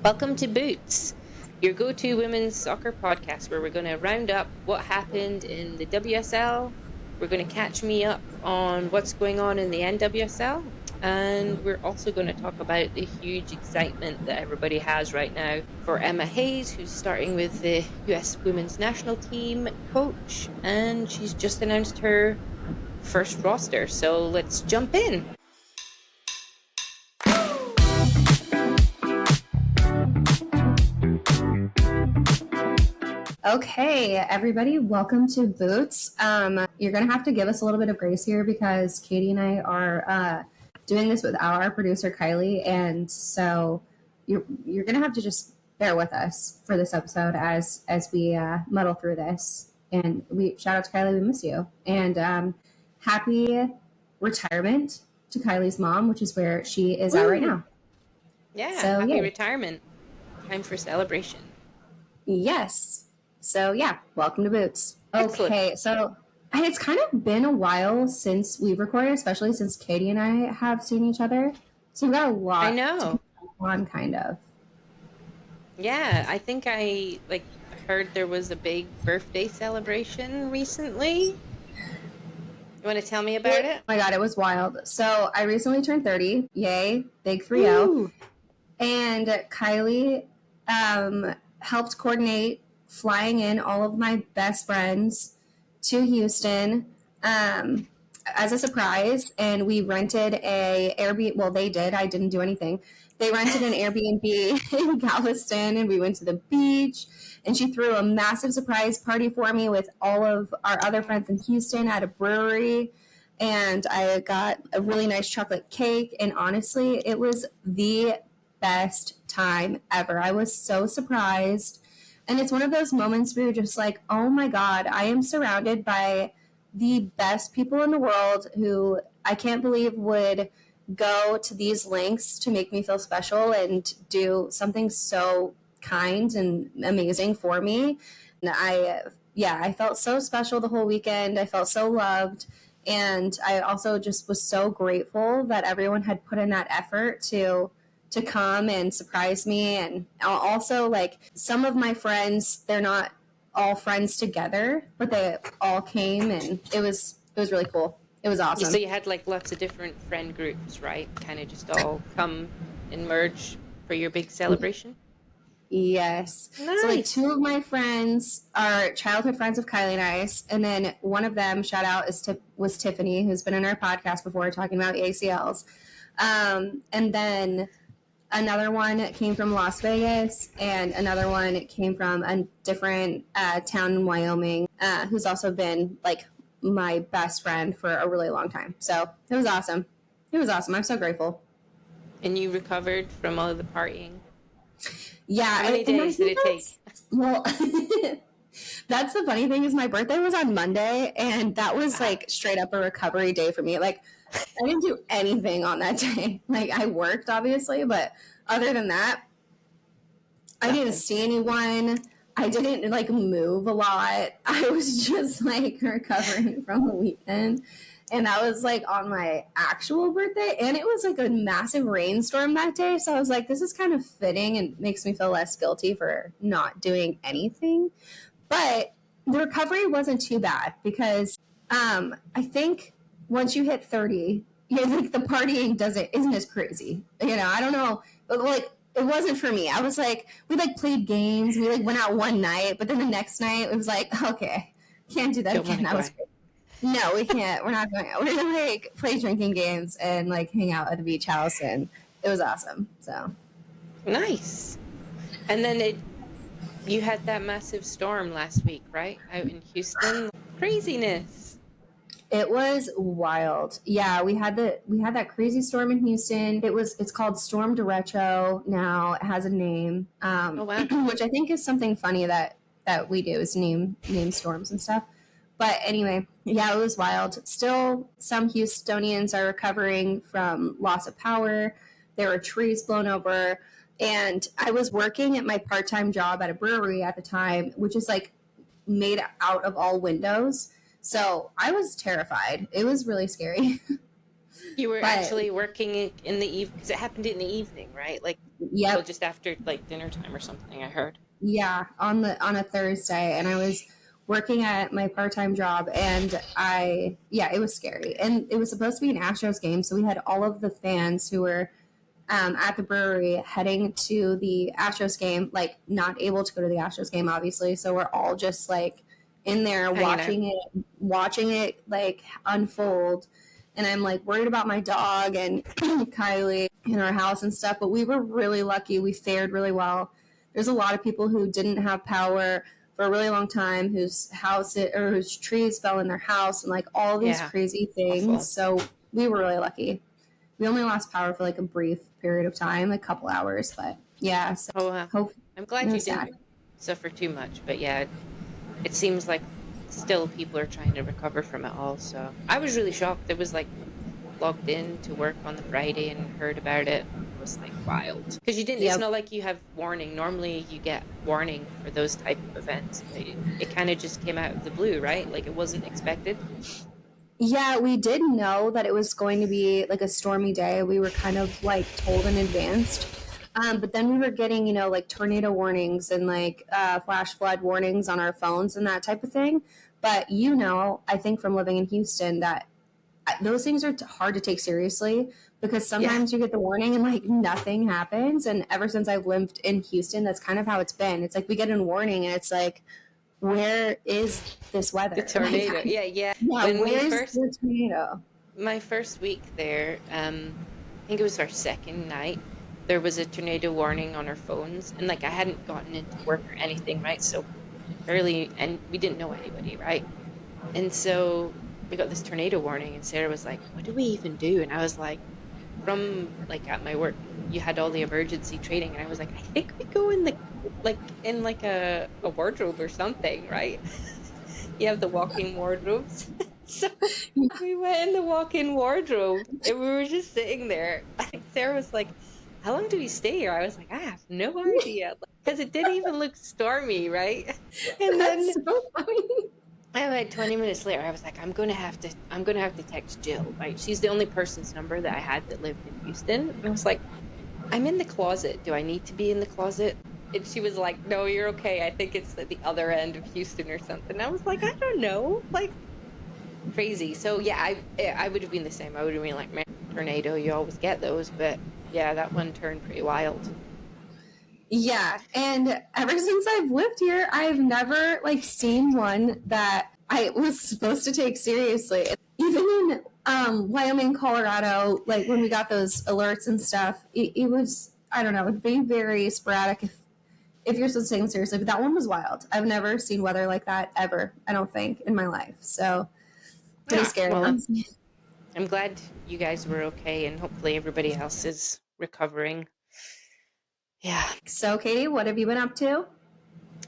Welcome to Boots, your go-to women's soccer podcast where we're going to round up what happened in the WSL. We're going to catch me up on what's going on in the NWSL. And we're also going to talk about the huge excitement that everybody has right now for Emma Hayes, who's starting with the US women's national team coach. And she's just announced her first roster. So let's jump in. Okay, everybody, welcome to Boots. You're going to have to give us a little bit of grace here because Katie and I are doing this without our producer, Kylie. And so you're going to have to just bear with us for this episode as we muddle through this. And we shout out to Kylie, we miss you. And happy retirement to Kylie's mom, which is where she is at right now. Yeah, so, happy retirement. Time for celebration. Yes. So, yeah, welcome to Boots. Excellent. Okay, so it's kind of been a while since we've recorded, especially since Katie and I have seen each other. So we've got a lot to on, kind of. Yeah, I think I heard there was a big birthday celebration recently. You want to tell me about it? Oh my God, it was wild. So I recently turned 30. Yay, big 3-0. And Kylie helped coordinate flying in all of my best friends to Houston as a surprise. And we rented a Airbnb. Well, they did. I didn't do anything. They rented an Airbnb in Galveston, and we went to the beach. And she threw a massive surprise party for me with all of our other friends in Houston at a brewery. And I got a really nice chocolate cake. And honestly, it was the best time ever. I was so surprised. And it's one of those moments where you're just like, oh my God, I am surrounded by the best people in the world who I can't believe would go to these lengths to make me feel special and do something so kind and amazing for me. And I felt so special the whole weekend. I felt so loved. And I also just was so grateful that everyone had put in that effort to come and surprise me. And also, like, some of my friends, they're not all friends together, but they all came, and it was really cool. It was awesome. So you had lots of different friend groups, right? Kind of just all come and merge for your big celebration? Yes. Nice. So 2 of my friends are childhood friends of Kylie and I, and then one of them, shout out, was Tiffany, who's been in our podcast before talking about ACLs. And then another one came from Las Vegas, and another one came from a different town in Wyoming, who's also been my best friend for a really long time. So it was awesome. I'm so grateful. And you recovered from all of the partying? Yeah. How many days did it take? Well, that's the funny thing is my birthday was on Monday, and that was straight up a recovery day for me. I didn't do anything on that day. I worked, obviously, but other than that, I didn't see anyone. I didn't move a lot. I was just recovering from the weekend. And that was on my actual birthday. And it was a massive rainstorm that day. So I was like, this is kind of fitting and makes me feel less guilty for not doing anything. But the recovery wasn't too bad because I think once you hit 30, you're the partying isn't as crazy. I don't know. But it wasn't for me. I was we played games. We went out one night, but then the next night it was okay, can't do that again. That was great. No, we can't. We're not going out. We're gonna play drinking games and hang out at the beach house, and it was awesome. So nice. And then you had that massive storm last week, right? Out in Houston. Craziness. It was wild. Yeah, we had that crazy storm in Houston. It's called Storm Derecho now. It has a name. Oh, wow. Which I think is something funny that we do is name storms and stuff. But anyway, yeah, it was wild. Still, some Houstonians are recovering from loss of power. There were trees blown over. And I was working at my part-time job at a brewery at the time, which is made out of all windows. So I was terrified. It was really scary. You were But actually working in the evening because it happened in the evening, right? Like, well, yep, just after like dinner time or something, I heard. yeah, on a Thursday, and I was working at my part-time job, and it was scary, and it was supposed to be an Astros game, so we had all of the fans who were at the brewery heading to the Astros game, like not able to go to the Astros game, obviously. So we're all just like in there Hanging out. watching it like unfold. And I'm like worried about my dog and Kylie in our house and stuff. But we were really lucky. We fared really well. There's a lot of people who didn't have power for a really long time, whose whose trees fell in their house, and like all these Yeah, crazy things. awful. So we were really lucky. We only lost power for like a brief period of time, a couple hours, but yeah. So Oh, hope I'm it glad you was sad. didn't suffer too much, but yeah, it seems like still people are trying to recover from it all. So I was really shocked. It was like logged in to work on the Friday and heard about it. It was like wild because you didn't. It's Yep. not like you have warning. Normally, you get warning for those type of events. It kind of just came out of the blue, right? Like it wasn't expected. Yeah, we did know that it was going to be like a stormy day. We were kind of like told in advance. But then we were getting, like tornado warnings and like flash flood warnings on our phones and that type of thing. But I think from living in Houston that those things are hard to take seriously because Yeah, sometimes you get the warning and like nothing happens. And ever since I've lived in Houston, that's kind of how it's been. It's like we get a warning and it's like, where is this the weather? Like, tornado. Yeah, yeah. yeah, When we where's first the tornado? my first week there, I think it was our second night, there was a tornado warning on our phones, and like I hadn't gotten into work or anything, right? So barely, and we didn't know anybody, right? And so we got this tornado warning, and Sarah was like, "What do we even do?" And I was like, from like at my work, you had all the emergency training, and I was like, I think we go in the like a wardrobe or something, right? You have the walking wardrobes. So we went in the walk-in wardrobe and we were just sitting there. Like Sarah was like, "How long do we stay here?" I was like, "I have no idea." Because it didn't even look stormy, right? And That's then so funny. about 20 minutes later, I was like, I'm gonna have to text Jill, right? She's the only person's number that I had that lived in Houston. And I was like, I'm in the closet. Do I need to be in the closet? And she was like, "No, you're okay. I think it's at the other end of Houston or something." I was like, I don't know. Like, crazy. So yeah, I would have been the same. I would have been like, man, tornado, you always get those, but yeah, that one turned pretty wild. Yeah, and ever since I've lived here, I've never like seen one that I was supposed to take seriously. Even in Wyoming, Colorado, like when we got those alerts and stuff, it was, I don't know, it'd be very sporadic if you're supposed to take them seriously. But that one was wild. I've never seen weather like that ever. I don't think in my life. So pretty Yeah, scary. well, Honestly. I'm glad you guys were okay, and hopefully everybody else is recovering. Yeah. So, Katie, what have you been up to?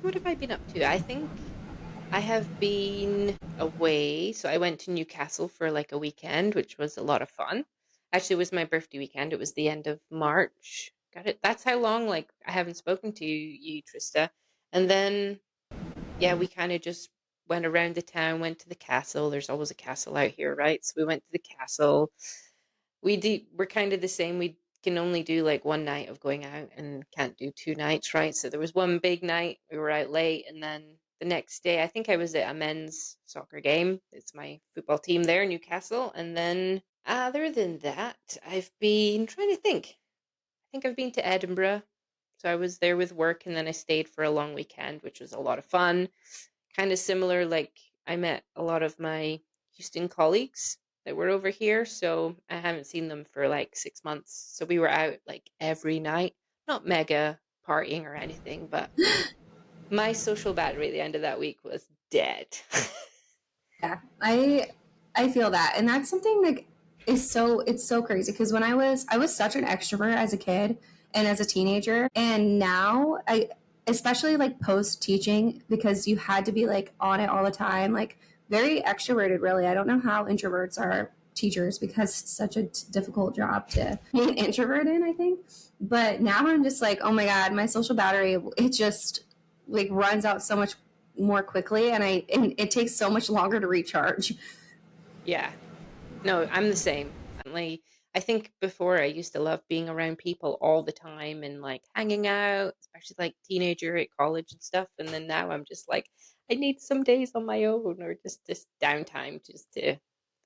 What have I been up to? I think I have been away. So I went to Newcastle for like a weekend, which was a lot of fun. Actually, it was my birthday weekend. It was the end of March. Got it. That's how long like I haven't spoken to you, Trista. And then yeah, we kind of just went around the town, went to the castle. There's always a castle out here, right? So we went to the castle. We're kind of the same. We can only do like one night of going out and can't do two nights, right? So there was one big night, we were out late, and then the next day, I think I was at a men's soccer game. It's my football team there, Newcastle. And then other than that, I've been trying to think. I think I've been to Edinburgh. So I was there with work and then I stayed for a long weekend, which was a lot of fun. Kind of similar, like I met a lot of my Houston colleagues that were over here, so I haven't seen them for like 6 months. So we were out like every night, not mega partying or anything, but my social battery at the end of that week was dead. Yeah, I feel that, and that's something like it's so crazy because when I was such an extrovert as a kid and as a teenager, and now I especially like post teaching because you had to be like on it all the time, like very extroverted. Really, I don't know how introverts are teachers because it's such a difficult job to be an introvert in. I think, but now I'm just like, oh my god, my social battery it just like runs out so much more quickly and it takes so much longer to recharge. Yeah. No, I'm the same. I think before I used to love being around people all the time and like hanging out, especially like teenager at college and stuff. And then now I'm just like, I need some days on my own or just downtime just to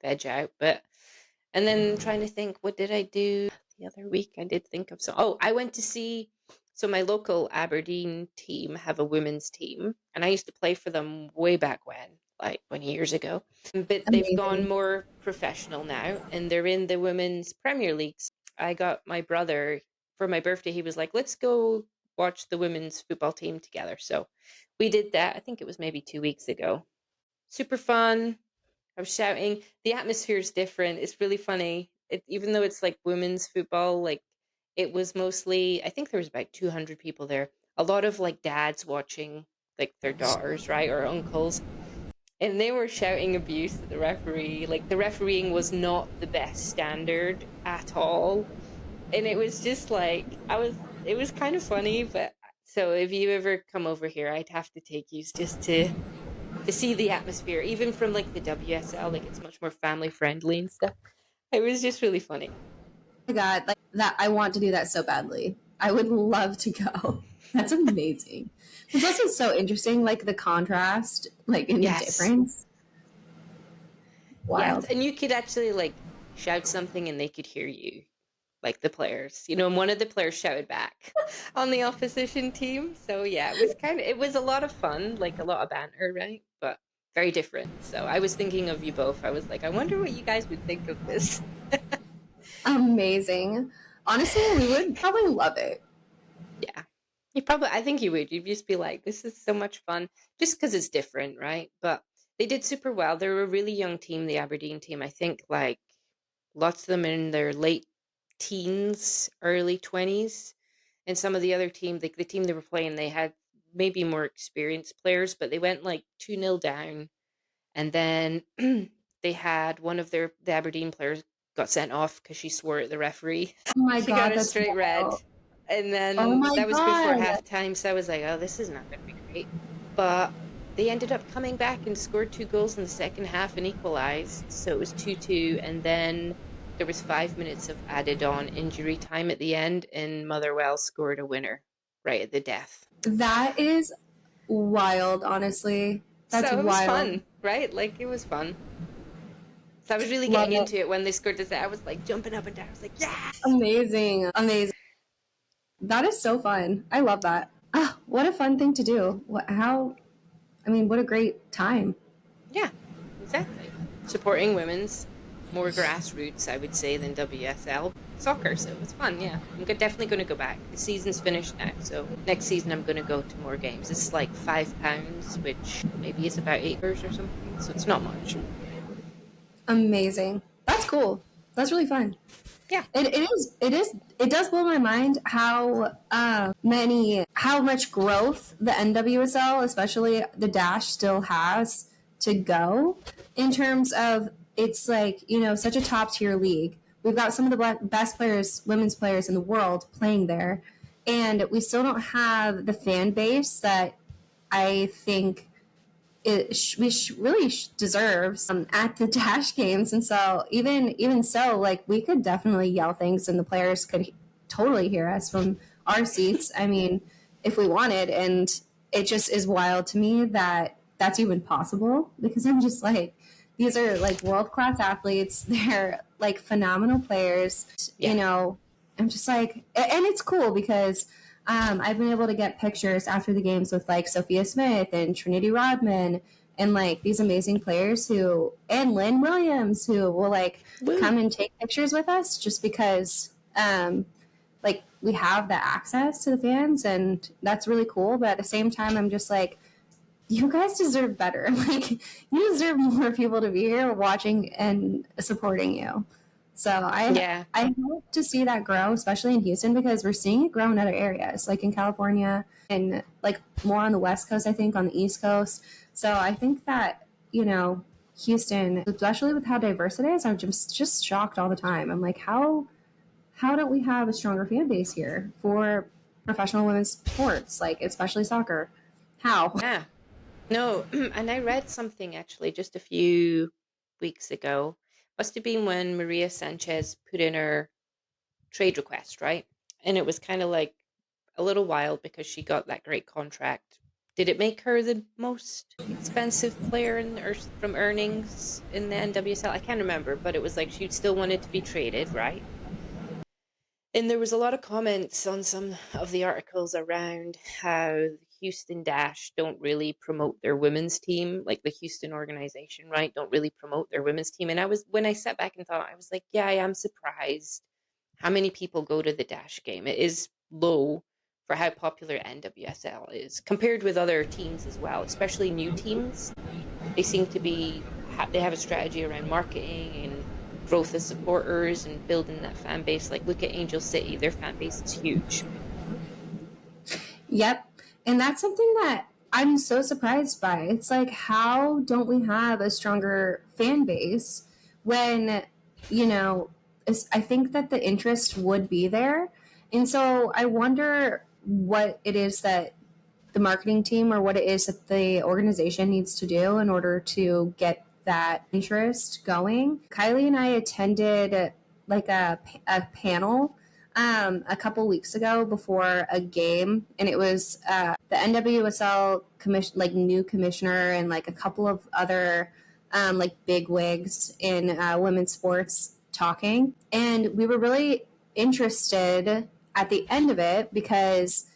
veg out. And then trying to think, what did I do the other week? I did think of I went to see, so my local Aberdeen team have a women's team, and I used to play for them way back when, like 20 years ago. But they've gone Amazing. more professional now, and they're in the Women's Premier League. I got my brother for my birthday. He was like, let's go watch the women's football team together. So we did that. I think it was maybe 2 weeks ago. Super fun. I was shouting. The atmosphere is different. It's really funny. Even though it's like women's football, like it was mostly, I think there was about 200 people there. A lot of like dads watching like their daughters, right, or uncles. And they were shouting abuse at the referee. Like the refereeing was not the best standard at all. And it was just like, it was kind of funny. But so if you ever come over here, I'd have to take you just to see the atmosphere, even from like the WSL, like it's much more family friendly and stuff. It was just really funny. Oh my God, like that, I want to do that so badly. I would love to go. That's amazing. It's also so interesting, like the contrast, like in the Yes. difference. Yes. Wild. And you could actually like shout something and they could hear you, like the players, you know, and one of the players shouted back on the opposition team. So yeah, it was a lot of fun, like a lot of banter, right? But very different. So I was thinking of you both. I was like, I wonder what you guys would think of this. Amazing. Honestly, we would probably love it. Yeah. I think you would. You'd just be like, this is so much fun just because it's different, right? But they did super well. They're a really young team, the Aberdeen team. I think like lots of them in their late teens, early 20s. And some of the other team, the team they were playing, they had maybe more experienced players, but they went like 2-0 down. And then they had one of the Aberdeen players got sent off because she swore at the referee. Oh my She got God, a that's straight red. wild. And Oh then my that was before God. halftime. So I was like, oh, this is not going to be great. But they ended up coming back and scored 2 goals in the second half and equalized. So it was 2-2. And then there was 5 minutes of added on injury time at the end. And Motherwell scored a winner right at the death. That is wild, honestly. That's So it was wild. fun, right? Like it was fun. So I was really Love getting it. into it when they scored this. I was like jumping up and down. I was like, yeah. Amazing. Amazing. That is so fun. I love that. Ah, what a fun thing to do. What a great time. Yeah, exactly. Supporting women's more grassroots, I would say, than WSL soccer. So it was fun. Yeah, definitely going to go back. The season's finished now, so next season I'm going to go to more games. It's like £5, which maybe is about €8 or something. So it's not much. Amazing. That's cool. That's really fun. Yeah. It does blow my mind how much growth the NWSL, especially the Dash, still has to go in terms of it's like, such a top tier league. We've got some of the best players, women's players in the world playing there, and we still don't have the fan base that I think really deserves at the Dash games. And so even so, like we could definitely yell things and the players could totally hear us from our seats. I mean, if we wanted. And it just is wild to me that that's even possible, because I'm just like, these are like world-class athletes. They're like phenomenal players. Yeah. I'm just like, and it's cool because I've been able to get pictures after the games with like Sophia Smith and Trinity Rodman and like these amazing players and Lynn Williams, who will like Woo. come and take pictures with us just because like we have the access to the fans, and that's really cool. But at the same time, I'm just like, you guys deserve better. Like you deserve more people to be here watching and supporting you. So Yeah. I hope to see that grow, especially in Houston, because we're seeing it grow in other areas, like in California and like more on the West Coast, I think, on the East Coast. So I think that, Houston, especially with how diverse it is, I'm just shocked all the time. I'm like, how don't we have a stronger fan base here for professional women's sports, like especially soccer? How? Yeah. No, and I read something actually just a few weeks ago. Must have been when Maria Sanchez put in her trade request, right? And it was kind of like a little wild because she got that great contract. Did it make her the most expensive player from earnings in the NWSL? I can't remember, but it was like she still wanted to be traded, right? And there was a lot of comments on some of the articles around how the Houston Dash don't really promote their women's team, like the Houston organization, right? Don't really promote their women's team. And when I sat back and thought, I was like, yeah, I am surprised how many people go to the Dash game. It is low for how popular NWSL is compared with other teams as well, especially new teams. They seem to they have a strategy around marketing and growth of supporters and building that fan base. Like, look at Angel City, their fan base is huge. Yep. And that's something that I'm so surprised by. It's like, how don't we have a stronger fan base when, I think that the interest would be there. And so I wonder what it is that the marketing team or what it is that the organization needs to do in order to get that interest going. Kylie and I attended like a panel a couple weeks ago before a game, and it was the NWSL commission, like new commissioner, and like a couple of other like big wigs in women's sports talking, and we were really interested at the end of it because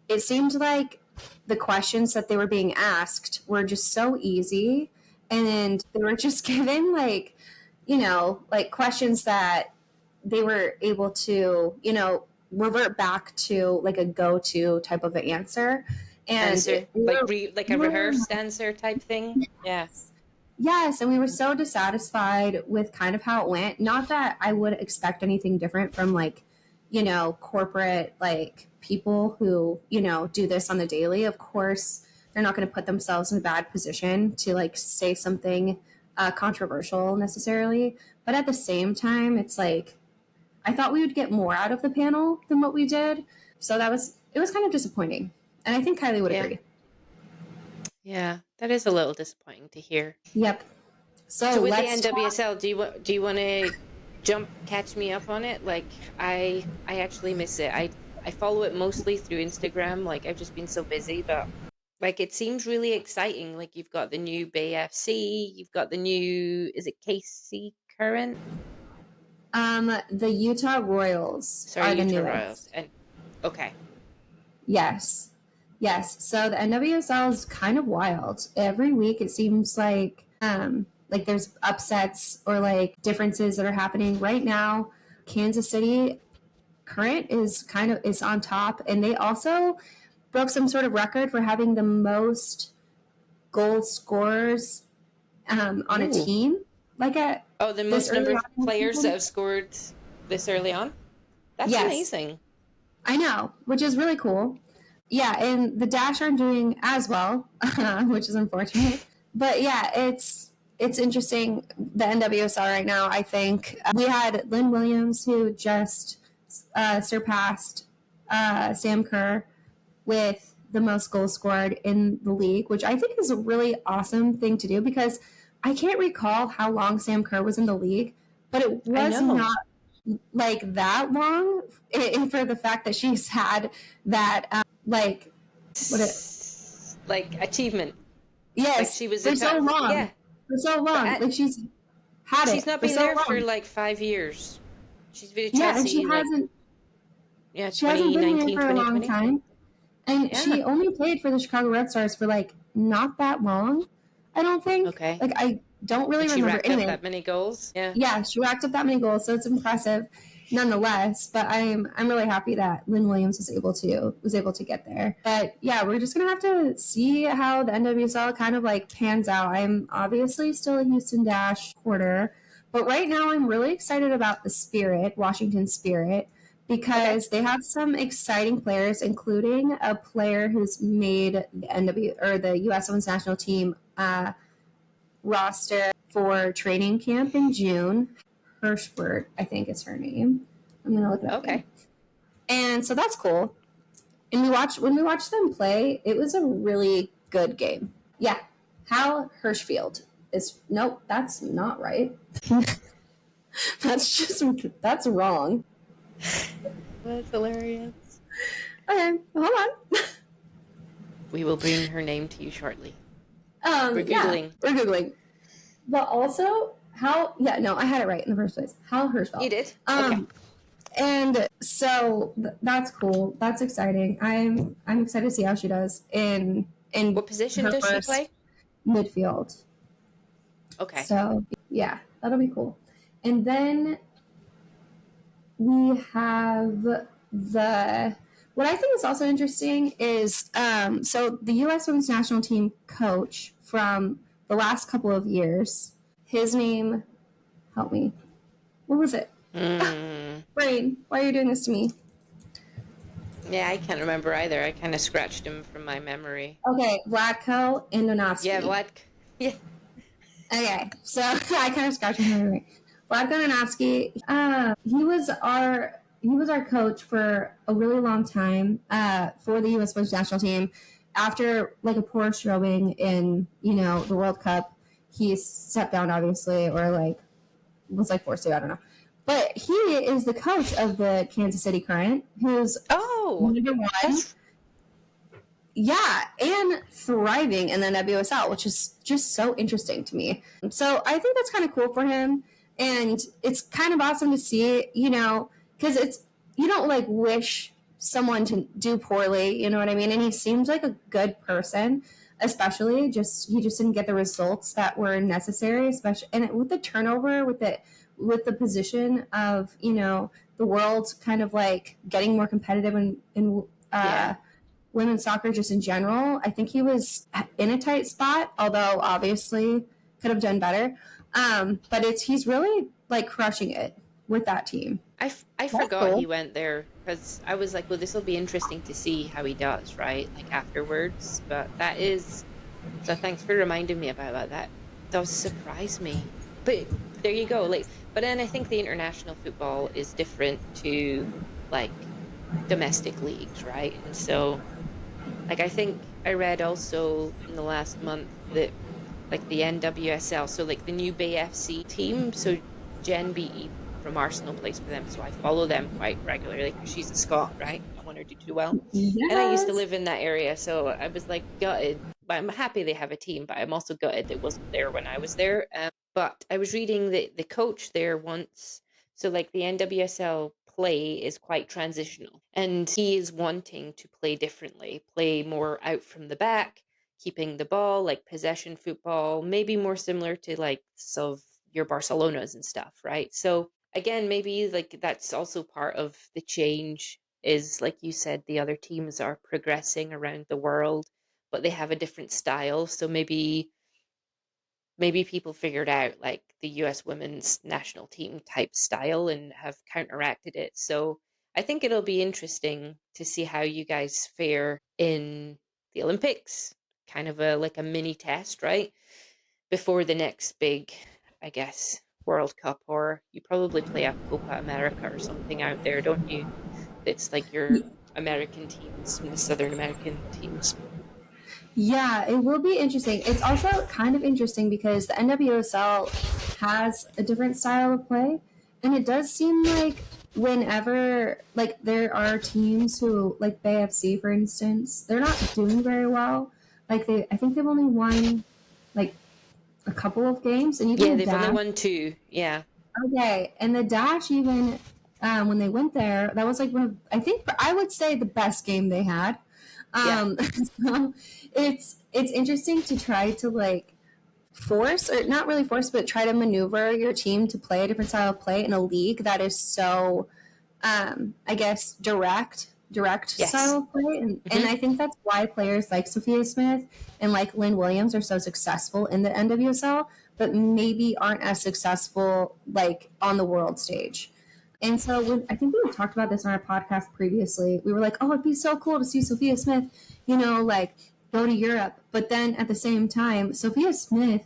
it seemed like the questions that they were being asked were just so easy, and they were just given like questions that they were able to revert back to like a go-to type of an answer, and answer like a rehearsed answer type thing. Yeah. Yes, and we were so dissatisfied with kind of how it went. Not that I would expect anything different from like, corporate like people who, do this on the daily. Of course, they're not going to put themselves in a bad position to like say something controversial necessarily. But at the same time, it's like I thought we would get more out of the panel than what we did. So it was kind of disappointing. And I think Kylie would agree. Yeah, that is a little disappointing to hear. Yep. So with the NWSL, do you want to catch me up on it? Like I actually miss it. I follow it mostly through Instagram. Like I've just been so busy, but like it seems really exciting. Like you've got the new Bay FC, you've got the new, is it KC Current? The Utah Royals. Sorry, Utah Royals. And okay. Yes. So the NWSL is kind of wild. Every week it seems like there's upsets or like differences that are happening right now. Kansas City Current is on top, and they also broke some sort of record for having the most goal scorers on a team. The most number of players that have scored this early on? That's amazing. I know, which is really cool. Yeah, and the Dash aren't doing as well, which is unfortunate. But yeah, it's interesting, the NWSL right now. I think we had Lynn Williams, who just surpassed Sam Kerr with the most goals scored in the league, which I think is a really awesome thing to do because I can't recall how long Sam Kerr was in the league, but it was not like that long for the fact that she's had that achievement. Yes, like she was for so long. Yeah, for so long. Like she's had it. She's not been there for like 5 years. She's been at Chelsea. Yeah, and she hasn't. Yeah, she hasn't been there for a long time, and she only played for the Chicago Red Stars for like not that long. I don't think. Okay. Like I don't really remember. She racked up that many goals. Yeah, she racked up that many goals, so it's impressive, nonetheless. But I'm really happy that Lynn Williams was able to get there. But yeah, we're just gonna have to see how the NWSL kind of like pans out. I'm obviously still a Houston Dash supporter, but right now I'm really excited about the Spirit, Washington Spirit, because they have some exciting players, including a player who's made the U.S. Women's National Team roster for training camp in June. Hirschford, I think is her name. I'm gonna look it up. Okay. And so that's cool. And when we watched them play, it was a really good game. Yeah. Hal Hirschfield is nope, that's not right. That's wrong. That's hilarious. Okay, hold on. We will bring her name to you shortly. We're Googling. But also, I had it right in the first place. Hal Hirschfeld. You did? Okay. And so that's cool. That's exciting. I'm excited to see how she does in what position does she play? Midfield. Okay. So yeah, that'll be cool. And then we have what I think is also interesting is so the U.S. Women's National Team coach from the last couple of years, his name, help me, what was it? Brain, why are you doing this to me? Yeah, I can't remember either. I kind of scratched him from my memory. Okay, Vlatko Andonovski. Yeah, Vlatko. Yeah. Okay, so I kind of scratched my memory. Vlatko Andonovski, he was our coach for a really long time for the U.S. Women's National Team. After like a poor showing in the World Cup, he stepped down obviously, or like was like forced to. I don't know. But he is the coach of the Kansas City Current, who's number one. Yeah, and thriving in the WSL, which is just so interesting to me. So I think that's kind of cool for him. And it's kind of awesome to see, because you don't like wish someone to do poorly, you know what I mean? And he seems like a good person, especially he just didn't get the results that were necessary, especially, and with the turnover, with the position of, the world kind of like getting more competitive in women's soccer just in general. I think he was in a tight spot, although obviously could have done better. But he's really like crushing it with that team. I forgot he went there because I was like, well, this will be interesting to see how he does, right? Like afterwards. But so thanks for reminding me about that. Does surprise me. But there you go. Like, but then I think the international football is different to like domestic leagues, right? And so like I think I read also in the last month that like the NWSL, so like the new Bay FC team, so Jen Beattie from Arsenal plays for them, so I follow them quite regularly because she's a Scot, right? I want her to do well. Yes. And I used to live in that area, so I was like gutted. But I'm happy they have a team, but I'm also gutted it wasn't there when I was there. But I was reading that the coach there once, so like the NWSL play is quite transitional, and he is wanting to play differently, play more out from the back, keeping the ball, like possession football, maybe more similar to like some of your Barcelonas and stuff, right? So again, maybe like that's also part of the change is like you said, the other teams are progressing around the world, but they have a different style. So maybe people figured out like the US women's national team type style and have counteracted it. So I think it'll be interesting to see how you guys fare in the Olympics. Kind of like a mini test, right? Before the next big, I guess, World Cup, or you probably play a Copa America or something out there, don't you? It's like your American teams and the Southern American teams. Yeah, it will be interesting. It's also kind of interesting because the NWSL has a different style of play, and it does seem like whenever like there are teams who like Bay FC, for instance, they're not doing very well. Like I think they've only won like a couple of games, and even they've only won 2. Yeah. Okay, and the Dash even when they went there, that was like one of I would say the best game they had. So it's interesting to try to like force, or not really force, but try to maneuver your team to play a different style of play in a league that is so I guess direct style of play, and I think that's why players like Sophia Smith and like Lynn Williams are so successful in the NWSL, but maybe aren't as successful like on the world stage. And so I think we talked about this on our podcast previously. We were like, oh, it'd be so cool to see Sophia Smith, like go to Europe. But then at the same time, Sophia Smith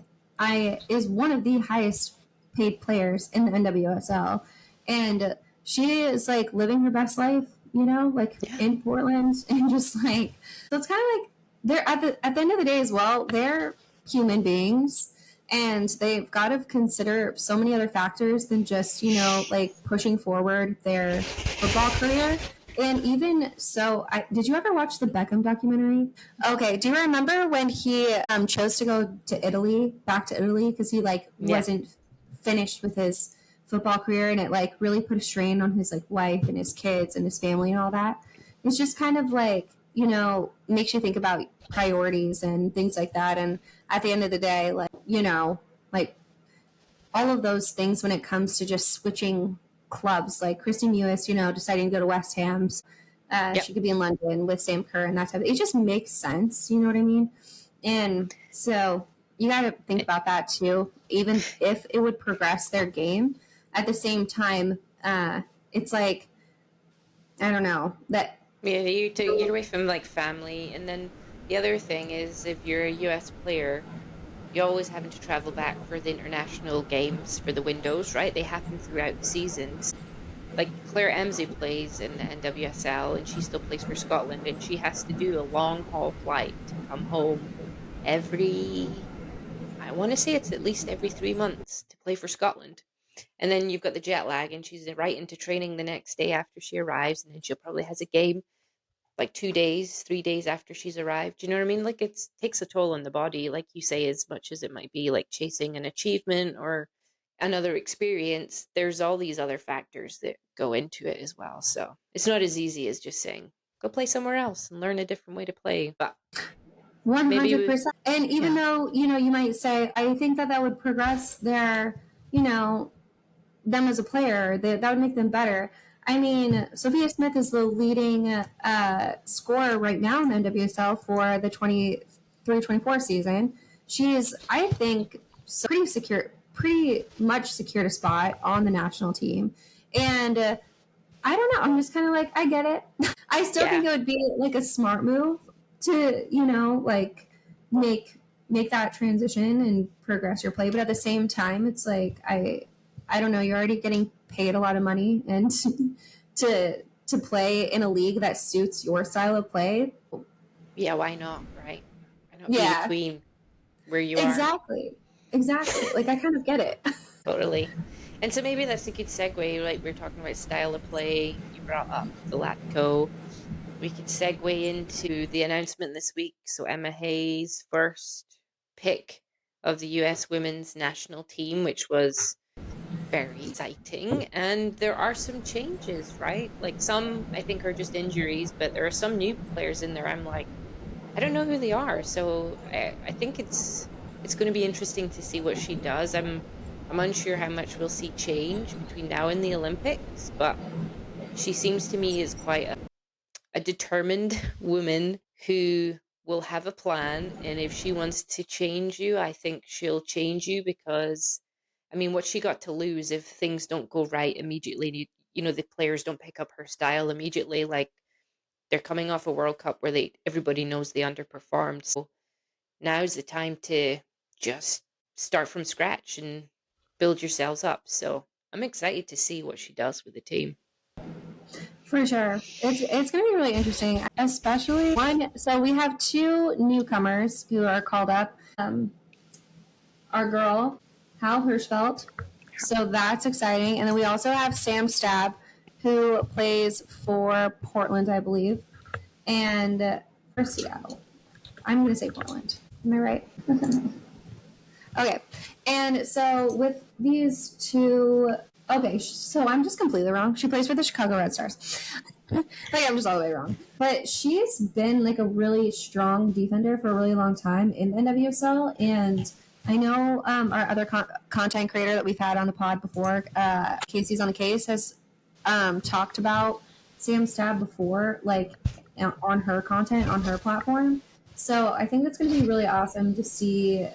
is one of the highest paid players in the NWSL. And she is like living her best life, in Portland, and just like, so it's kind of like they're at the end of the day as well, they're human beings, And they've got to consider so many other factors than just, like pushing forward their football career. And even so, did you ever watch the Beckham documentary? Okay, do you remember when he chose to go to Italy, back to Italy, because he wasn't finished with his football career, and it really put a strain on his wife and his kids and his family and all that. It's just kind of makes you think about priorities and things like that. And at the end of the day, all of those things when it comes to just switching clubs, like Kristen Mewis, deciding to go to West Ham. She could be in London with Sam Kerr and that type of, it just makes sense. You know what I mean? And so you got to think about that too, even if it would progress their game. At the same time, it's I don't know that. Yeah, you're away from family, and then the other thing is if you're a US player, you're always having to travel back for the international games for the windows, right? They happen throughout the seasons. Like Claire Emsey plays in the NWSL, and she still plays for Scotland, and she has to do a long haul flight to come home I want to say it's at least every 3 months to play for Scotland. And then you've got the jet lag, and she's right into training the next day after she arrives, and then she'll probably has a game 2 days, 3 days after she's arrived. Do you know what I mean? It takes a toll on the body, like you say, as much as it might be chasing an achievement or another experience. There's all these other factors that go into it as well. So it's not as easy as just saying, go play somewhere else and learn a different way to play. But 100%. And even though, you might say, I think that would progress their, them as a player, that would make them better. I mean, Sophia Smith is the leading scorer right now in the NWSL for the 23-24 season. She is, I think, pretty much secured a spot on the national team. And I don't know. I'm just kind of I get it. I still think it would be a smart move to, make that transition and progress your play. But at the same time, it's I don't know, you're already getting paid a lot of money, and to play in a league that suits your style of play. Yeah, why not, right? Why not be the queen where you are? Exactly. I kind of get it. Totally. And so maybe that's a good segue. We're talking about style of play. You brought up the Latco. We could segue into the announcement this week. So Emma Hayes' first pick of the US women's national team, which was very exciting. And there are some changes, right? Some I think are just injuries, but there are some new players in there. I'm I don't know who they are. So I think it's going to be interesting to see what she does. I'm unsure how much we'll see change between now and the Olympics, but she seems to me is quite a determined woman who will have a plan, and if she wants to change you, I think she'll change you, because what she got to lose if things don't go right immediately, the players don't pick up her style immediately. They're coming off a World Cup where everybody knows they underperformed. So now's the time to just start from scratch and build yourselves up. So I'm excited to see what she does with the team. For sure. It's going to be really interesting, especially one. So we have two newcomers who are called up. Our girl, Hal Hirschfeld. So that's exciting. And then we also have Sam Stab, who plays for Portland, I believe, and for Seattle. I'm going to say Portland. Am I right? Okay. And so with these two, okay, so I'm just completely wrong. She plays for the Chicago Red Stars. I'm just all the way wrong. But she's been a really strong defender for a really long time in the NWSL. And I know our other content creator that we've had on the pod before, Casey's on the Case, has talked about Sam Stab before, on her content, on her platform. So I think it's going to be really awesome to see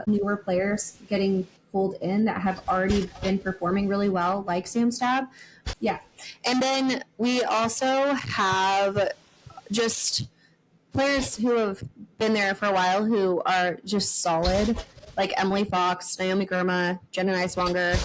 newer players getting pulled in that have already been performing really well, like Sam Stab. Yeah. And then we also have just players who have been there for a while who are just solid, like Emily Fox, Naomi Girma, Jenna Niswanger.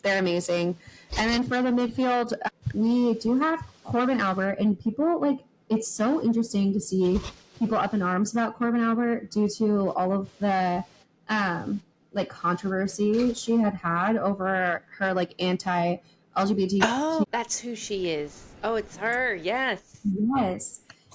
They're amazing. And then for the midfield, we do have Corbin Albert, and people it's so interesting to see people up in arms about Corbin Albert due to all of the like controversy she had over her like anti-LGBT. Oh, that's who she is. Oh, it's her. Yes.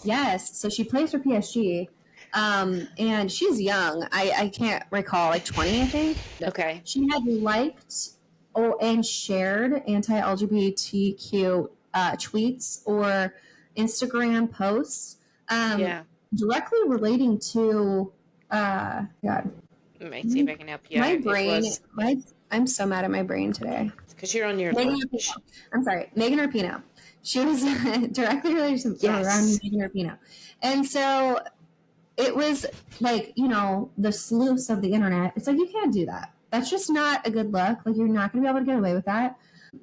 Yes. So she plays for PSG, and she's young. I can't recall, like 20, I think. Okay. She had liked and shared anti-LGBTQ tweets or Instagram posts, Yeah. directly relating to God. Let me see if I can help you My out. It brain, was I'm so mad at my brain today. because you're on your Megan lunch. Rapinoe. I'm sorry, Megan Rapinoe. She was directly related to around Yes. Megan Rapinoe. And so it was like, the sleuths of the internet. It's like, you can't do that. That's just not a good look. Like, you're not going to be able to get away with that.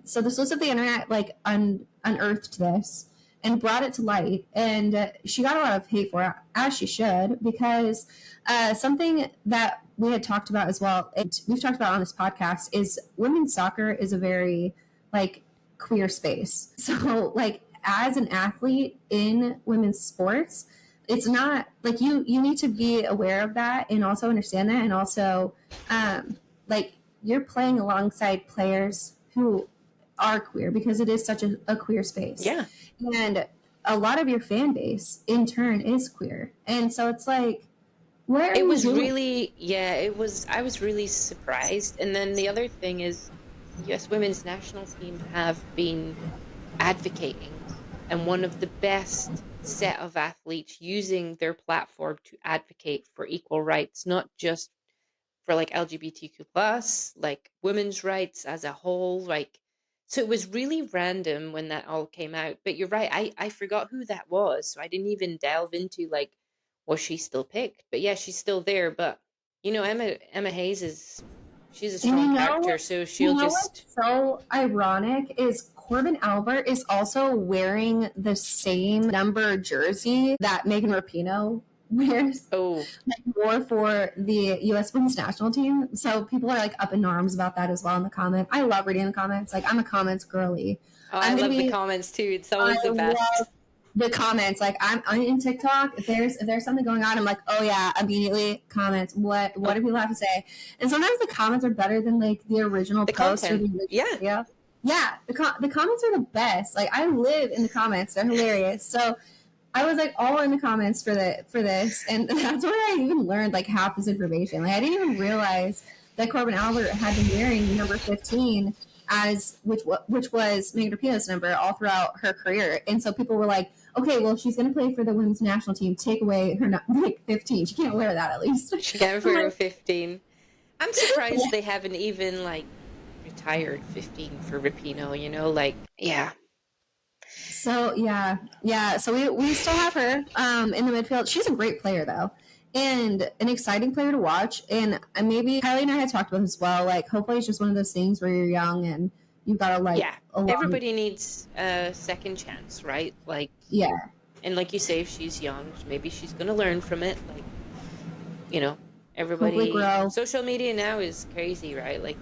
So the sleuths of the internet, like, unearthed this and brought it to light. And she got a lot of hate for it, as she should, because something that we had talked about as well, and we've talked about on this podcast, is women's soccer is a very, like, queer space. So, like, as an athlete in women's sports, it's not like you need to be aware of that and also understand that, and also like, you're playing alongside players who are queer, because it is such a queer space. Yeah. And a lot of your fan base in turn is queer, and so it's like, where It was really, yeah, it was, I was really surprised. And then the other thing is, the US women's national team have been advocating, and one of the best set of athletes using their platform to advocate for equal rights, not just for like LGBTQ plus, like women's rights as a whole. Like, so it was really random when that all came out. But you're right, I forgot who that was, so I didn't even delve into like, was she still picked? But yeah, she's still there. But Emma Hayes is, she's a strong character, so she'll just. What's so ironic is Corbin Albert is also wearing the same number jersey that Megan Rapinoe wears. Oh, Wore for the U.S. women's national team. So people are like up in arms about that as well in the comments. I love reading the comments. Like, I'm a comments girly. I love the comments too. It's always the best. Love the comments. Like, I'm in TikTok. If there's something going on, I'm like, oh yeah, immediately comments. What do people have to say? And sometimes the comments are better than like the original post or the original video. Yeah, the comments are the best. Like, I live in the comments. They're hilarious. So I was like all in the comments for this, and that's where I even learned like half this information. Like, I didn't even realize that Corbin Albert had been wearing number 15 as which was Megan Rapinoe's number all throughout her career. And so people were like, okay, well, she's going to play for the women's national team. Take away her like 15. She can't wear that, at least. She can't wear a 15. I'm surprised they haven't even like retired 15 for Rapinoe. Like, yeah. So yeah. So we still have her in the midfield. She's a great player though, and an exciting player to watch. And maybe Kylie and I had talked about this as well. Like, hopefully it's just one of those things where you're young and you've got to like. Yeah, everybody needs a second chance, right? Like, yeah. And like you say, if she's young, maybe she's gonna learn from it. Like, everybody. Social media now is crazy, right? Like,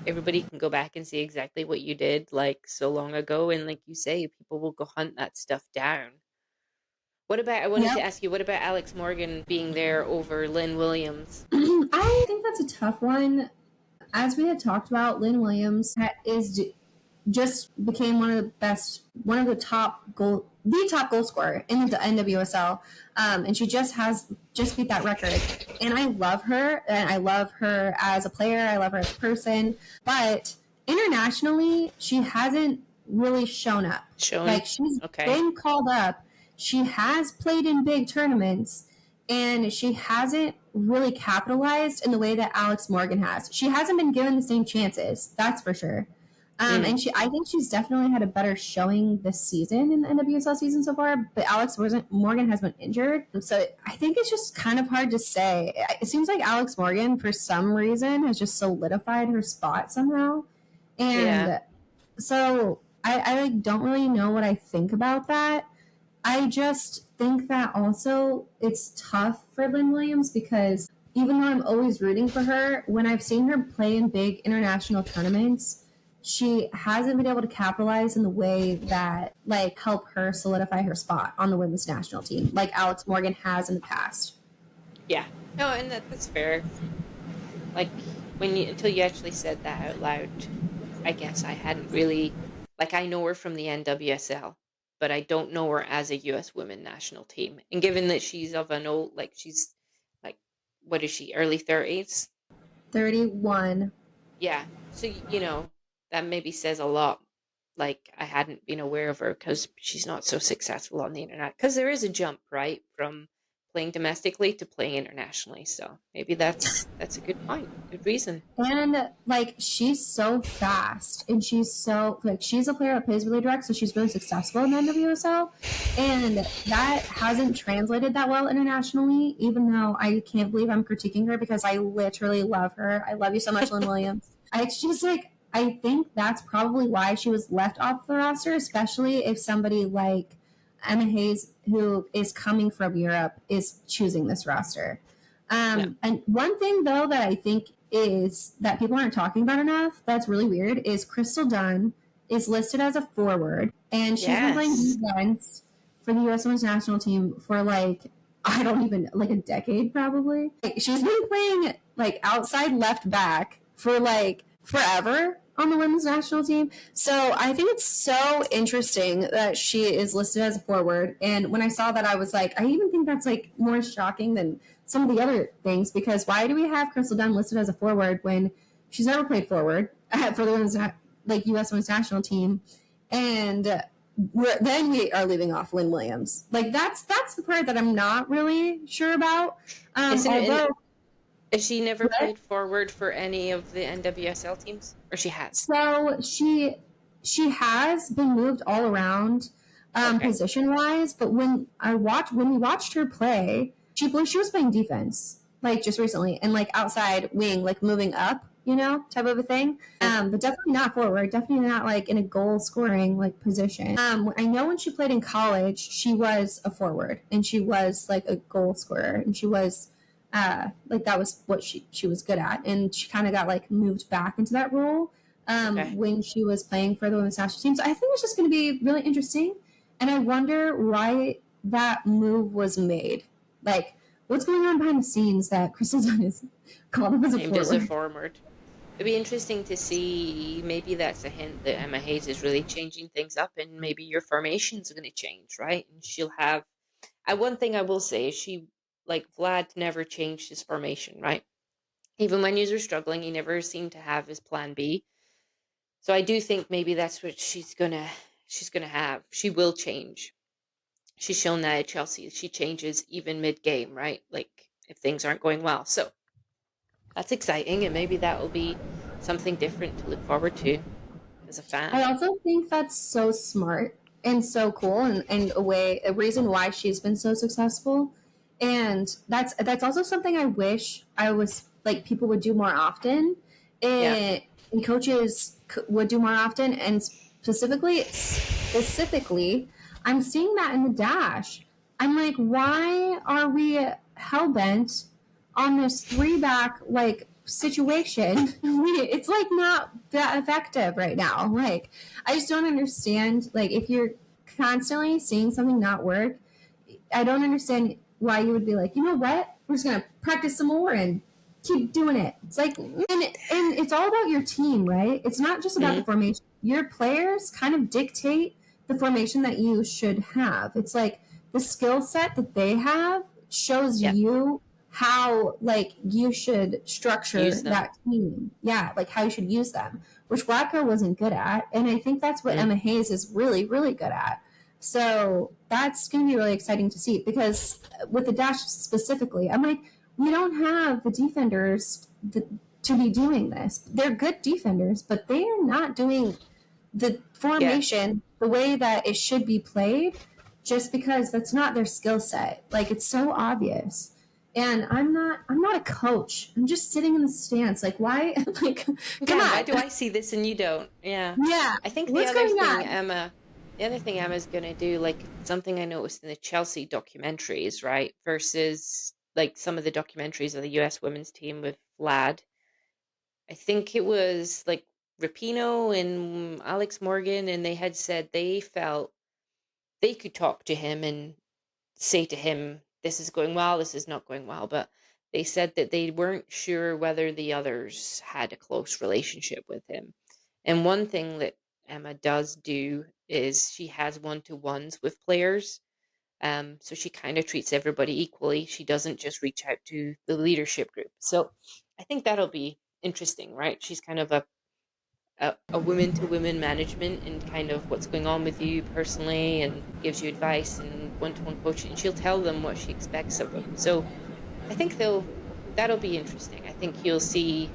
everybody can go back and see exactly what you did like so long ago, and like you say, people will go hunt that stuff down. I wanted to ask you, what about Alex Morgan being there over Lynn Williams? I think that's a tough one. As we had talked about, Lynn Williams just became one of the top goal scorer in the NWSL, and she just beat that record. And I love her, and I love her as a player. I love her as a person, but internationally, she hasn't really shown up. Like, she's been called up. She has played in big tournaments, and she hasn't really capitalized in the way that Alex Morgan has. She hasn't been given the same chances, that's for sure. And I think she's definitely had a better showing this season in the NWSL season so far, but Alex Morgan has been injured. So I think it's just kind of hard to say. It seems like Alex Morgan, for some reason, has just solidified her spot somehow. And so I like don't really know what I think about that. I just think that also it's tough for Lynn Williams, because even though I'm always rooting for her, when I've seen her play in big international tournaments, she hasn't been able to capitalize in the way that like help her solidify her spot on the women's national team, like Alex Morgan has in the past. Yeah. No, and that's fair. Like until you actually said that out loud, I guess I hadn't really, like, I know her from the NWSL, but I don't know her as a US women national team. And given that she's of an old, like, she's like, what is she, early 30s? 31. Yeah. So, that maybe says a lot. Like, I hadn't been aware of her because she's not so successful on the internet. Because there is a jump, right, from playing domestically to playing internationally. So maybe that's a good point. Good reason. And like she's so fast, and she's so like she's a player that plays really direct, so she's really successful in the NWSL, and that hasn't translated that well internationally. Even though I can't believe I'm critiquing her because I literally love her. I love you so much, Lynn Williams. She's like I think that's probably why she was left off the roster, especially if somebody like Emma Hayes, who is coming from Europe, is choosing this roster. Yeah. And one thing though that I think is that people aren't talking about enough that's really weird is Crystal Dunn is listed as a forward, and she's been playing Yes. defense for the U.S. Women's National Team for like I don't even like a decade probably. Like, she's been playing like outside left back for like forever on the women's national team. So I think it's so interesting that she is listed as a forward. And when I saw that, I was like, I even think that's like more shocking than some of the other things, because why do we have Crystal Dunn listed as a forward when she's never played forward for the women's like U.S. women's national team, and then we are leaving off Lynn Williams. Like that's the part that I'm not really sure about. Although has she never played forward for any of the NWSL teams, or she has? So she has been moved all around Okay. position wise, but when we watched her play, she was playing defense like just recently, and like outside wing, like moving up, type of a thing. But definitely not forward, definitely not like in a goal scoring like position. I know when she played in college, she was a forward and she was like a goal scorer, and she was like that was what she was good at, and she kind of got like moved back into that role when she was playing for the women's national team. So I think it's just going to be really interesting, and I wonder why that move was made. Like, what's going on behind the scenes that Crystal Dunn is called up as a Named forward? as a forward. It'd be interesting to see. Maybe that's a hint that Emma Hayes is really changing things up, and maybe your formations are going to change, right? And she'll have. One thing I will say is like Vlad never changed his formation, right? Even when you were struggling, he never seemed to have his plan B. So I do think maybe that's what she's gonna have. She will change. She's shown that at Chelsea. She changes even mid game, right? Like if things aren't going well. So that's exciting, and maybe that will be something different to look forward to as a fan. I also think that's so smart and so cool, and a reason why she's been so successful. And that's also something I wish I was like people would do more often, Yeah. and coaches would do more often. And specifically, I'm seeing that in the dash. I'm like, why are we hell bent on this three back like situation? It's like not that effective right now. Like, I just don't understand. Like, if you're constantly seeing something not work, I don't understand why you would be like, you know what, we're just gonna practice some more and keep doing it. It's like, and it's all about your team, right? It's not just about the formation. Your players kind of dictate the formation that you should have. It's like the skill set that they have shows you how like you should structure that team. Yeah, like how you should use them, which Vlatko wasn't good at. And I think that's what Emma Hayes is really, really good at. So that's going to be really exciting to see, because with the dash specifically, I'm like, we don't have the defenders to be doing this. They're good defenders, but they are not doing the formation the way that it should be played, just because that's not their skill set. Like, it's so obvious. And I'm not a coach. I'm just sitting in the stands. Like, why? Like, come on. Why do I see this and you don't? Yeah. Yeah. I think What's going on? the other thing Emma's gonna do, like something I noticed in the Chelsea documentaries, right, versus like some of the documentaries of the US women's team with Vlad. I think it was like Rapinoe and Alex Morgan, and they had said they felt they could talk to him and say to him, this is going well, this is not going well. But they said that they weren't sure whether the others had a close relationship with him. And one thing that Emma does do is she has one-to-ones with players. So she kind of treats everybody equally. She doesn't just reach out to the leadership group. So I think that'll be interesting, right? She's kind of a women to women management and kind of what's going on with you personally, and gives you advice and one-to-one coaching. And she'll tell them what she expects of them. So I think that'll be interesting. I think you'll see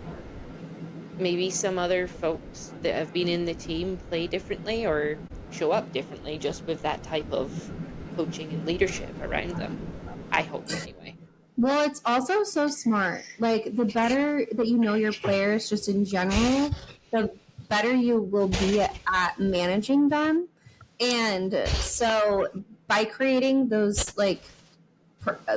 maybe some other folks that have been in the team play differently or show up differently just with that type of coaching and leadership around them. I hope, anyway. Well, it's also so smart. Like, the better that you know your players just in general, the better you will be at managing them. And so by creating those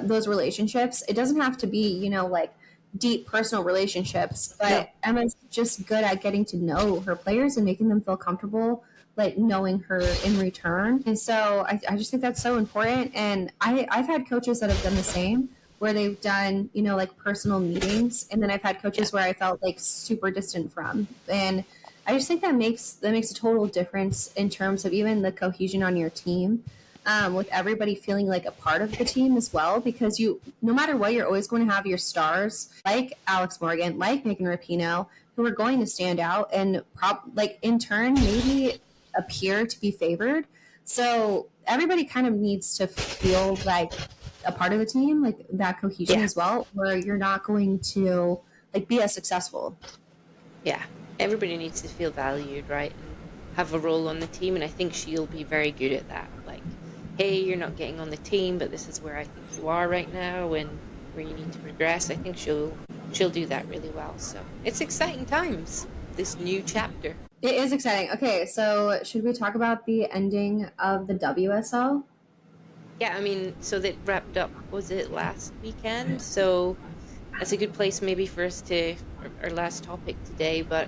those relationships, it doesn't have to be, like deep personal relationships, No. but Emma's just good at getting to know her players and making them feel comfortable, like knowing her in return. And so I just think that's so important. And I've had coaches that have done the same, where they've done, like personal meetings. And then I've had Yeah. coaches where I felt like super distant from. And I just think that makes a total difference in terms of even the cohesion on your team, with everybody feeling like a part of the team as well. Because no matter what, you're always going to have your stars like Alex Morgan, like Megan Rapinoe, who are going to stand out and in turn maybe appear to be favored. So everybody kind of needs to feel like a part of the team, like that cohesion Yeah. as well, where you're not going to be as successful. Yeah. Everybody needs to feel valued, right? And have a role on the team. And I think she'll be very good at that. Like, hey, you're not getting on the team, but this is where I think you are right now and where you need to progress. I think she'll do that really well. So it's exciting times, this new chapter. It is exciting. Okay, so should we talk about the ending of the WSL? Yeah, I mean, so that wrapped up, was it last weekend? So that's a good place maybe for us to, our last topic today. But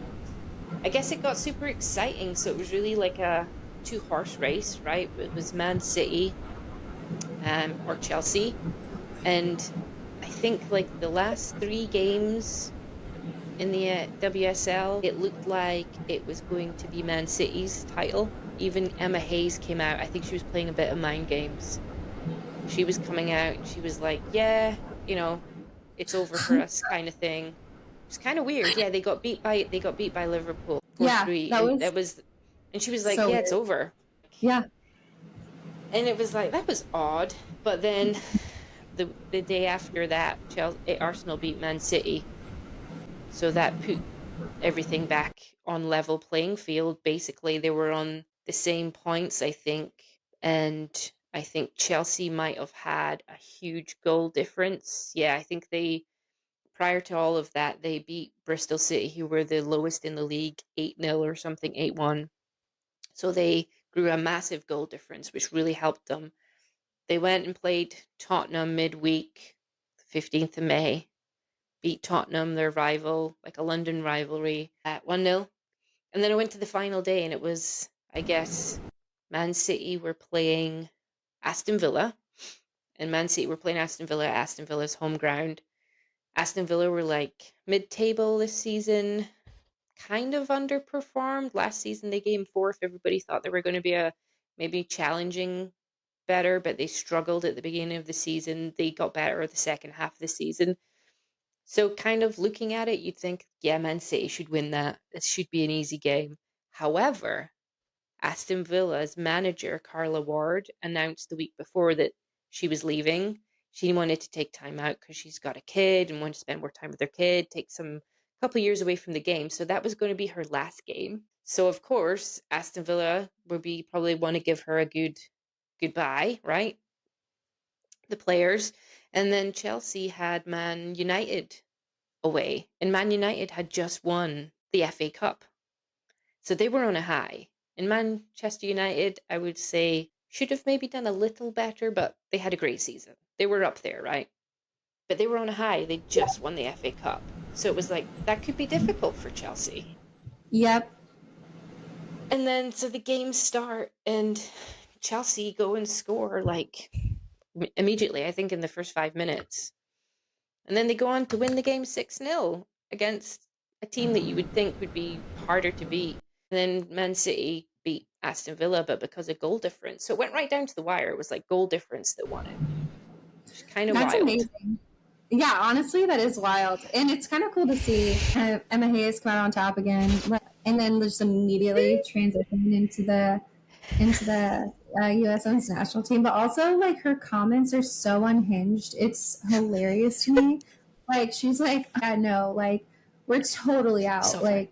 I guess it got super exciting. So it was really like a two-horse race, right? It was Man City or Chelsea. And I think like the last three games in the WSL, it looked like it was going to be Man City's title. Even Emma Hayes came out. I think she was playing a bit of mind games. She was coming out and she was like, yeah, it's over for us kind of thing. It's kind of weird. Yeah, they got beat by Liverpool Yeah, 4-3, that and was and she was like, so yeah, it's weird. over. Yeah. And it was like, that was odd. But then the day after that, Arsenal beat Man City. So that put everything back on level playing field. Basically, they were on the same points, I think. And I think Chelsea might have had a huge goal difference. Yeah, I think prior to all of that, they beat Bristol City, who were the lowest in the league, 8-0 or something, 8-1. So they grew a massive goal difference, which really helped them. They went and played Tottenham midweek, 15th of May, beat Tottenham, their rival, like a London rivalry, at 1-0. And then I went to the final day, and it was, I guess, Man City were playing Aston Villa, and Man City were playing Aston Villa at Aston Villa's home ground. Aston Villa were like mid-table this season, kind of underperformed. Last season they came fourth. Everybody thought they were going to be a maybe challenging better, but they struggled at the beginning of the season. They got better the second half of the season. So kind of looking at it, you'd think, yeah, Man City should win that. This should be an easy game. However, Aston Villa's manager, Carla Ward, announced the week before that she was leaving. She wanted to take time out because she's got a kid and wanted to spend more time with her kid, take some couple years away from the game. So that was going to be her last game. So of course, Aston Villa would be probably want to give her a good goodbye, right? The players. And then Chelsea had Man United away, and Man United had just won the FA Cup. So they were on a high. And Manchester United, I would say, should have maybe done a little better, but they had a great season. They were up there, right? But they were on a high. They just won the FA Cup. So it was like, that could be difficult for Chelsea. Yep. And then, so the games start, and Chelsea go and score, like, immediately, I think in the first 5 minutes. And then they go on to win the game 6-0 against a team that you would think would be harder to beat. And then Man City beat Aston Villa, but because of goal difference. So it went right down to the wire. It was like goal difference that won it. It's kind of That's wild. amazing. Yeah, honestly, that is wild. And it's kind of cool to see Emma Hayes come out on top again, and then just immediately transition into the U.S. Women's national team. But also, like, her comments are so unhinged. It's hilarious to me. Like, she's like, yeah, no, like, we're totally out. Over. Like,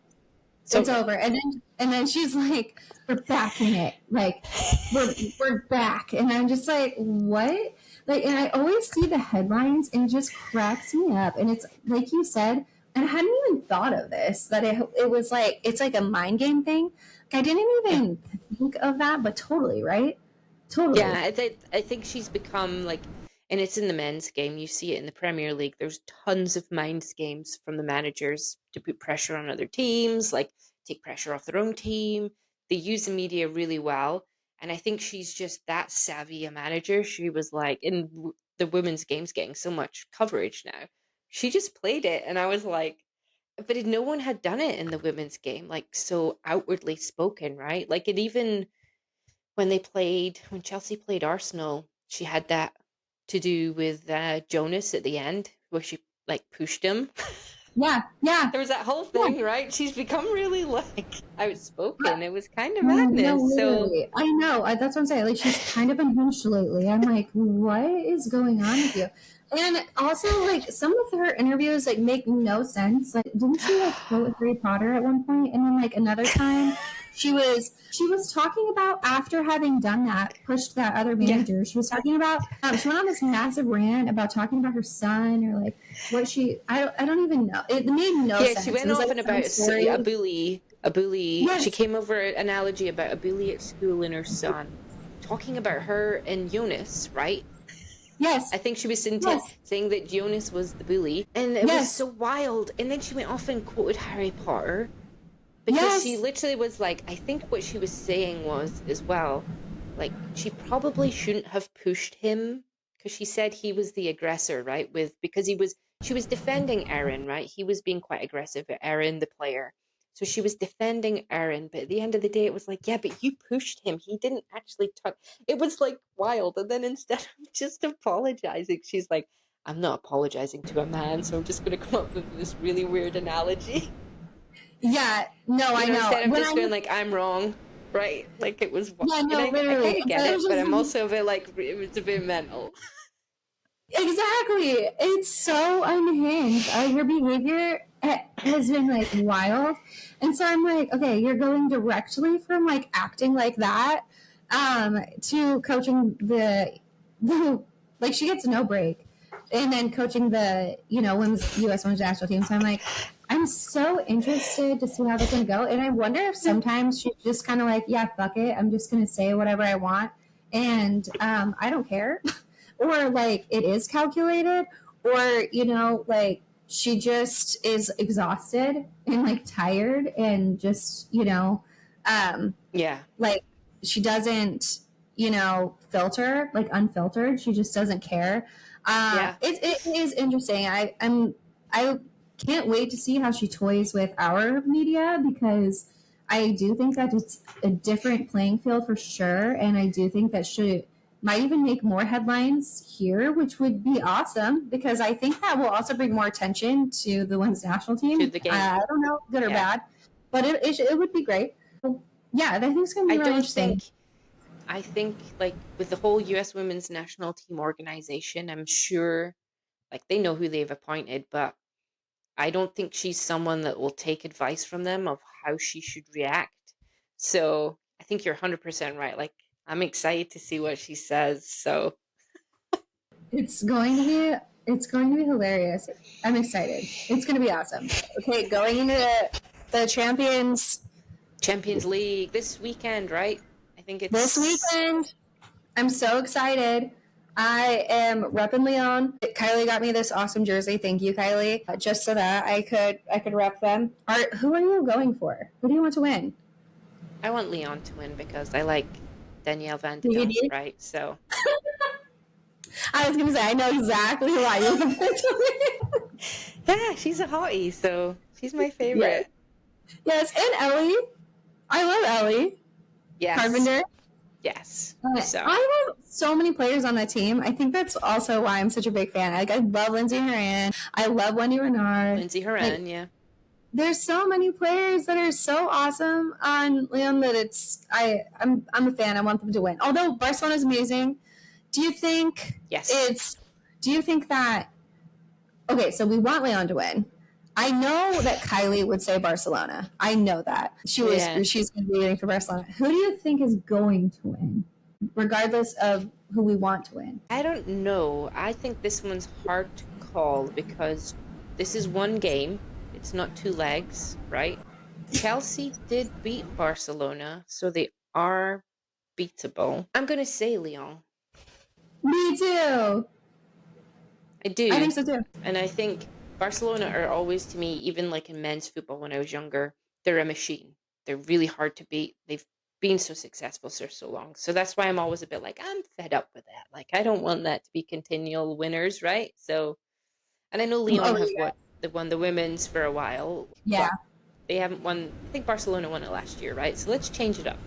it's over. And then she's like, we're back in it. Like, we're back. And I'm just like, what? Like, and I always see the headlines and it just cracks me up. And it's like you said, and I hadn't even thought of this, that it was like, it's like a mind game thing. Like, I didn't even think of that, but totally, right? Totally. Yeah, I think she's become like, and it's in the men's game. You see it in the Premier League. There's tons of mind games from the managers to put pressure on other teams, like take pressure off their own team. They use the media really well. And I think she's just that savvy a manager. She was like, in the women's game's getting so much coverage now. She just played it. And I was like, but no one had done it in the women's game, like so outwardly spoken, right? Like it even when Chelsea played Arsenal, she had that to do with Jonas at the end, where she like pushed him. Yeah. There was that whole thing, right? She's become really like outspoken. It was kind of madness. No, literally. I know. That's what I'm saying. Like, she's kind of unhinged lately. I'm like, what is going on with you? And also, like, some of her interviews like make no sense. Like, didn't she like quote Harry Potter at one point, and then like another time, she was talking about, after having done that, pushed that other manager. Yeah. She was talking about she went on this massive rant about talking about her son, or like what I don't even know. It made no sense. Yeah, she went off and about a bully. Yes. She came over an analogy about a bully at school and her son, talking about her and Jonas, right? Yes. I think she was saying that Jonas was the bully. And it was so wild. And then she went off and quoted Harry Potter. Because she literally was like, I think what she was saying was, as well, like, she probably shouldn't have pushed him. Because she said he was the aggressor, right? Because she was defending Aaron, right? He was being quite aggressive at Aaron, the player. So she was defending Aaron, but at the end of the day, it was like, yeah, but you pushed him. He didn't actually touch. It was like wild. And then instead of just apologizing, she's like, I'm not apologizing to a man, so I'm just going to come up with this really weird analogy. Yeah, no, I know. Instead of just going like, I'm wrong, right? Like it was. Yeah, no, literally. I kind of get it, but I'm also a bit like, it was a bit mental. Exactly. It's so unhinged. Her behavior has been like wild. And so I'm like, okay, you're going directly from like acting like that to coaching the like, she gets no break. And then coaching the, U.S. Women's National Team. So I'm like, I'm so interested to see how this is going to go. And I wonder if sometimes she's just kind of like, yeah, fuck it. I'm just going to say whatever I want. And I don't care. Or like it is calculated, or like she just is exhausted and like tired and just like she doesn't filter, like unfiltered. She just doesn't care. It is interesting. I can't wait to see how she toys with our media, because I do think that it's a different playing field for sure, and I do think that might even make more headlines here, which would be awesome, because I think that will also bring more attention to the women's national team. To the game. I don't know, good or bad, but it would be great. Yeah, I think it's going to be really interesting. I think like with the whole U.S. women's national team organization, I'm sure like they know who they've appointed, but I don't think she's someone that will take advice from them of how she should react. So I think you're 100% right. Like, I'm excited to see what she says. So it's going to be hilarious. I'm excited. It's going to be awesome. Okay, going into the Champions League this weekend, right? I think it's this weekend. I'm so excited. I am repping Lyon. Kylie got me this awesome jersey. Thank you, Kylie. Just so that I could rep them. Who are you going for? Who do you want to win? I want Lyon to win because I like Danielle Van de Donk, right? So I was going to say, I know exactly why you want her to win. Yeah, she's a hottie, so she's my favorite. Yes, and Ellie. I love Ellie. Yes. Carpenter. Yes. So I love so many players on that team. I think that's also why I'm such a big fan. Like, I love Lindsay Horan. I love Wendy Renard. Lindsay Horan, yeah. There's so many players that are so awesome on Leon that I'm a fan. I want them to win. Although Barcelona's amazing. Do you think that okay, so we want Leon to win. I know that Kylie would say Barcelona. I know that. She's going to be rooting for Barcelona. Who do you think is going to win? Regardless of who we want to win. I don't know. I think this one's hard to call because this is one game. It's not two legs, right? Chelsea did beat Barcelona, so they are beatable. I'm going to say Lyon. Me too. I do. I think so too. And I think Barcelona are always, to me, even like in men's football when I was younger, they're a machine. They're really hard to beat. They've been so successful for so long. So that's why I'm always a bit like, I'm fed up with that. Like, I don't want that to be continual winners, right? So, and I know Lyon have won the women's for a while. Yeah. They haven't won, I think Barcelona won it last year, right? So let's change it up.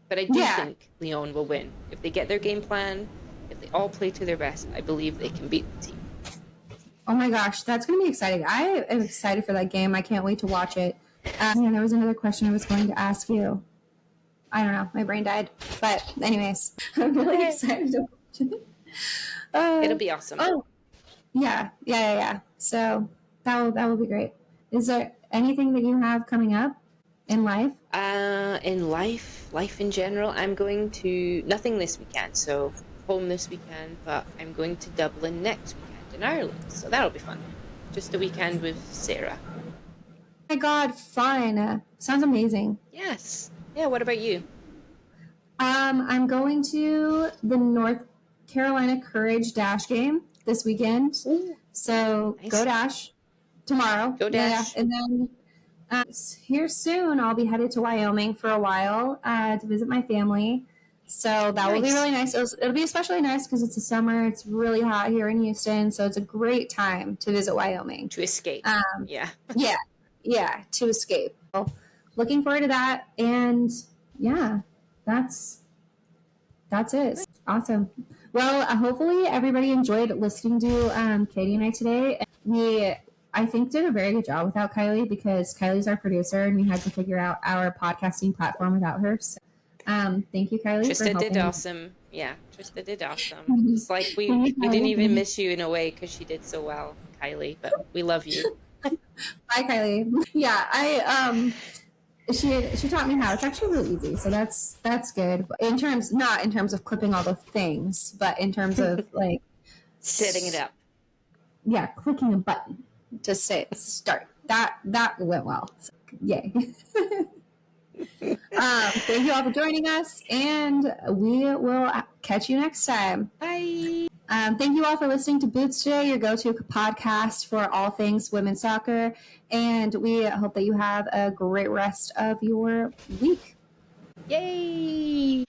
But I do think Lyon will win. If they get their game plan, if they all play to their best, I believe they can beat the team. Oh my gosh, that's going to be exciting. I am excited for that game. I can't wait to watch it. There was another question I was going to ask you. I don't know. My brain died. But anyways, I'm really excited to watch it. It'll be awesome. Oh, yeah. So that will be great. Is there anything that you have coming up in life? In life in general, I'm going to nothing this weekend. So home this weekend, but I'm going to Dublin next weekend in Ireland. So that'll be fun. Just a weekend with Sarah. Oh my God, fun! Sounds amazing. Yes. Yeah. What about you? I'm going to the North Carolina Courage Dash game this weekend. Ooh, so nice. Go Dash tomorrow. Go Dash. Yeah. And then here soon, I'll be headed to Wyoming for a while to visit my family. So that will be really nice. It'll be especially nice because it's the summer. It's really hot here in Houston. So it's a great time to visit Wyoming. To escape. Yeah, to escape. So looking forward to that. And yeah, that's it. Awesome. Well, hopefully everybody enjoyed listening to Katie and I today. We, I think, did a very good job without Kylie because Kylie's our producer and we had to figure out our podcasting platform without her. So, thank you, Kylie. Trista did awesome. Yeah, Trista did awesome. It's like we didn't even miss you in a way because she did so well, Kylie. But we love you. Bye, Kylie. Yeah, she taught me how. It's actually really easy, so that's good. Not in terms of clipping all the things, but in terms of like setting it up. Yeah, clicking a button to say start. That went well. So, yay. Thank you all for joining us, and we will catch you next time. Bye. Thank you all for listening to Boots today, your go-to podcast for all things women's soccer. And we hope that you have a great rest of your week. Yay!